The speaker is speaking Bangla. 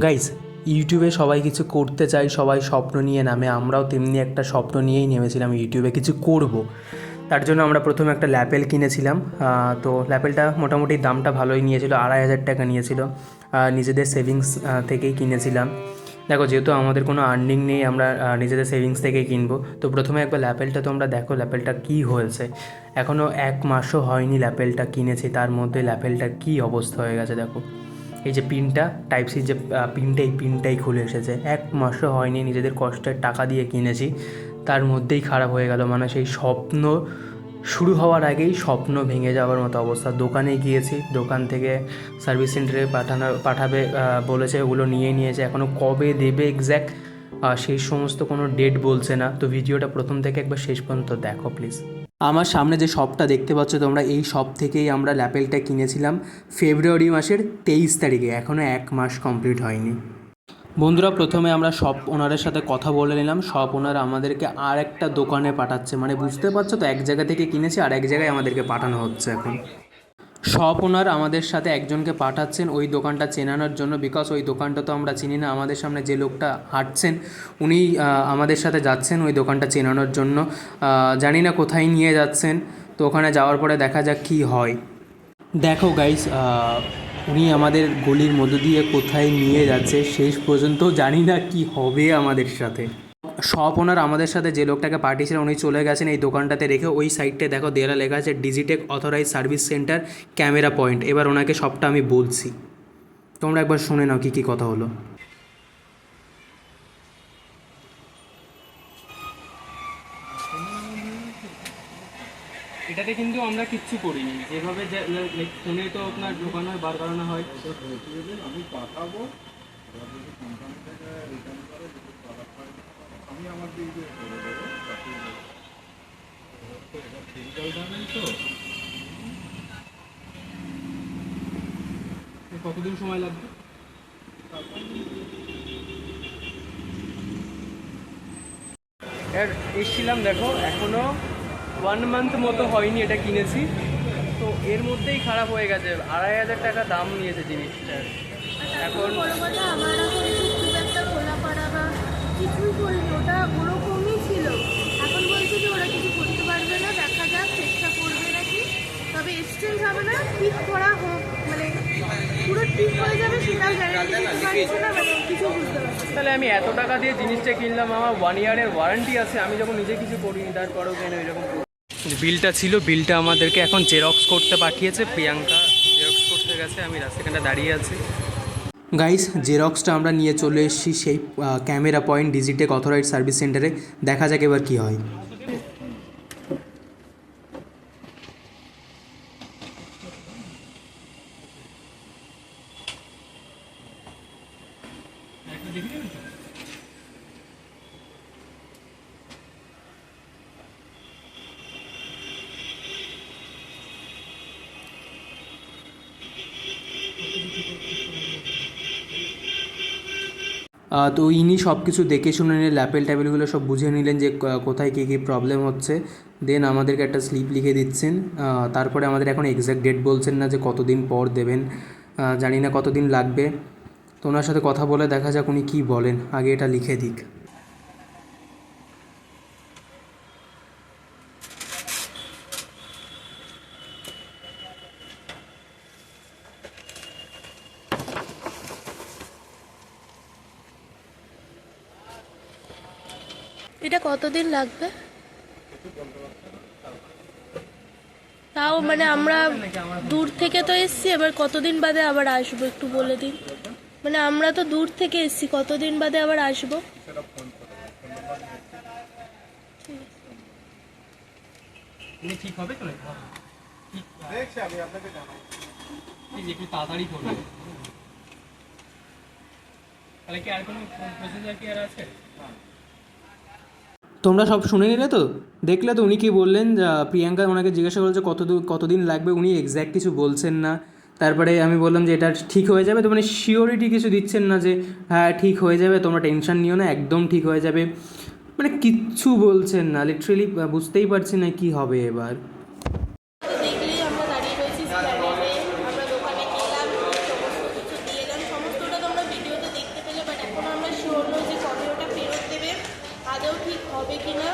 গাইস, ইউটিউবে সবাই কিছু করতে চায়, সবাই স্বপ্ন নিয়ে নামে। আমরাও তেমনি একটা স্বপ্ন নিয়েই নেমেছিলাম ইউটিউবে কিছু করব। তার জন্য আমরা প্রথমে একটা ল্যাপেল কিনেছিলাম। তো ল্যাপেলটা মোটামুটি দামটা ভালোই নিয়েছিল, 2,500 টাকা নিয়েছিল। নিজেদের সেভিংস থেকেই কিনেছিলাম। দেখো, যেহেতু আমাদের কোনো আর্নিং নেই, আমরা নিজেদের সেভিংস থেকেই কিনবো। তো প্রথমে একবার ল্যাপেলটা তোমরা দেখো, ল্যাপেলটা কী হয়েছে। এখনও 1 মাসও হয়নি ল্যাপেলটা কিনেছি, তার মধ্যে ল্যাপেলটার কী অবস্থা হয়ে গেছে দেখো। এই যে পিনটা, টাইপ সি যে পিনটা, এই পিনটাই খুলে এসেছে। 1 মাসও হয়নি, নিজেদের কষ্টের টাকা দিয়ে কিনেছি, তার মধ্যেই খারাপ হয়ে গেল। মানে সেই স্বপ্ন শুরু হওয়ার আগেই স্বপ্ন ভেঙে যাওয়ার মতো অবস্থা। দোকানে গিয়েছি, দোকান থেকে সার্ভিস সেন্টারে পাঠাবে বলেছে, ওগুলো নিয়েছে। এখনও কবে দেবে এক্স্যাক্ট সেই সমস্ত কোনো ডেট বলছে না। তো ভিডিওটা প্রথম থেকে একবার শেষ পর্যন্ত দেখো প্লিজ। আমার সামনে যে শপটা দেখতে পাচ্ছ তোমরা, এই শপ থেকেই আমরা ল্যাপেলটা কিনেছিলাম ফেব্রুয়ারি মাসের 23 তারিখে। এখনও 1 মাস কমপ্লিট হয়নি। বন্ধুরা, প্রথমে আমরা শপ ওনারের সাথে কথা বলে নিলাম। শপ ওনার আমাদেরকে আর একটা দোকানে পাঠাচ্ছে। মানে বুঝতে পারছো তো, এক জায়গা থেকে কিনেছি আর এক জায়গায় আমাদেরকে পাঠানো হচ্ছে এখন। শপ ওনার আমাদের সাথে একজনকে পাঠাচ্ছেন ওই দোকানটা চেনানোর জন্য, বিকজ ওই দোকানটা তো আমরা চিনি না। আমাদের সামনে যে লোকটা হাঁটছেন উনি আমাদের সাথে যাচ্ছেন ওই দোকানটা চেনানোর জন্য। জানি না কোথায় নিয়ে যাচ্ছেন, তো ওখানে যাওয়ার পরে দেখা যাক কী হয়। দেখো গাইস, উনি আমাদের গলির মধ্য দিয়ে কোথায় নিয়ে যাচ্ছে, শেষ পর্যন্ত জানি না কি হবে আমাদের সাথে। শপ ওনার আমাদের সাথে যে লোকটাকে পাঠিয়েছিলেন উনি চলে গেছেন এই দোকানটাতে রেখে। ওই সাইডটায় দেখো দেয়ালে লেখা আছে Digitech authorize service centre camera point. এবার ওনাকে সবটা আমি বলছি, তোমরা একবার শুনে নাও কী কী কথা হলো। এটাতে কিন্তু আমরা কিচ্ছু করিনি, যেভাবে ফোনে তো আপনার ঢোকানো হয়, বার করানো হয়। আমি পাঠাবো, কোম্পানি থেকে রিটার্ন করে যদি প্রোডাক্ট হয়, আমি আমার দিক দিয়ে করে দেবো। এটা ফিজিক্যাল ড্যামেজ তো। কতদিন সময় লাগবে? এসছিলাম, দেখো এখনও 1 মান্থ মতো হয়নি এটা কিনেছি, তো এর মধ্যেই খারাপ হয়ে গেছে। 2,500 টাকা দাম নিয়েছে জিনিসটার। এখন বড় কথা, আমার এখন খুব একটা খোলাপাড়া বা কিছুই করিনি, ওটা ওরকমই ছিল। এখন বলছে যে ওরা কিছু করতে পারবে না, দেখা যাক চেষ্টা করবে নাকি। তবে এক্সচেঞ্জ হবে না, ঠিক করা হোক, মানে পুরো ঠিক হয়ে যাবে সেটাও গ্যারান্টি দিতে পারছে না, মানে কিছু বুঝতে পারছি না। তাহলে আমি এত টাকা দিয়ে জিনিসটা কিনলাম, আমার 1 ইয়ারের ওয়ারেন্টি আছে, আমি যখন নিজে কিছু করিনি তারপরেও কেন এরকম। বিলটা ছিল, বিলটা আমাদেরকে এখন জেরক্স করতে পাঠিয়েছে। প্রিয়াঙ্কা জেরক্স করতে গেছে, আমি সেখানে দাঁড়িয়ে আছি। গাইস, জেরক্সটা আমরা নিয়ে চলে এসেছি সেই camera point Digitech authorize service সেন্টারে। দেখা যাক এবার কী হয়। তো ইনি সব কিছু দেখে শুনে নিলেন, ট্যাপেলগুলো সব বুঝে নিলেন যে কোথায় কী কী প্রবলেম হচ্ছে। দেন আমাদেরকে একটা স্লিপ লিখে দিচ্ছেন। তারপরে আমাদের এখন এক্স্যাক্ট ডেট বলছেন না যে কতদিন পর দেবেন, জানি না কতদিন লাগবে। তো ওনার সাথে কথা বলে দেখা যাক উনি কী বলেন। আগে এটা লিখে দিক। এটা কতদিন লাগবে তাও? মানে আমরা দূর থেকে তো এসছি, এবার কতদিন বাদে আবার আসবো একটু বলে দিন। মানে আমরা তো দূর থেকে এসছি, কতদিন বাদে আবার আসবো? ঠিক হবে তো? দেখছি, আমি আপনাকে জানাবো। একটু তাড়াতাড়ি করবেন। তাহলে কি আর কোনো প্রসিজার কি আর আছে? তোমরা সব শুনে নিলে তো, দেখলে তো উনি কি বললেন। প্রিয়াঙ্কা ওনাকে জিজ্ঞাসা করেছে কতদিন লাগবে, উনি এক্স্যাক্ট কিছু বলছেন না। তারপরে আমি বললাম যে এটা ঠিক হয়ে যাবে, তো মানে শিওরিটি কিছু দিচ্ছেন না যে হ্যাঁ ঠিক হয়ে যাবে, তোমরা টেনশন নিও না, একদম ঠিক হয়ে যাবে। মানে কিচ্ছু বলছেন না, লিটারেলি বুঝতেই পারছি না কি হবে এবার। তো দেখলেই আমরা দাঁড়িয়ে রয়েছি স্ক্যানারে, আমরা দোকানে গেলাম, সমস্ত কিছু দিয়ে এলাম, সমস্তটা তোমরা ভিডিওতে দেখতে বললো যে কবে ওটা ফেরত দেবে, আদৌ ঠিক হবে কি না।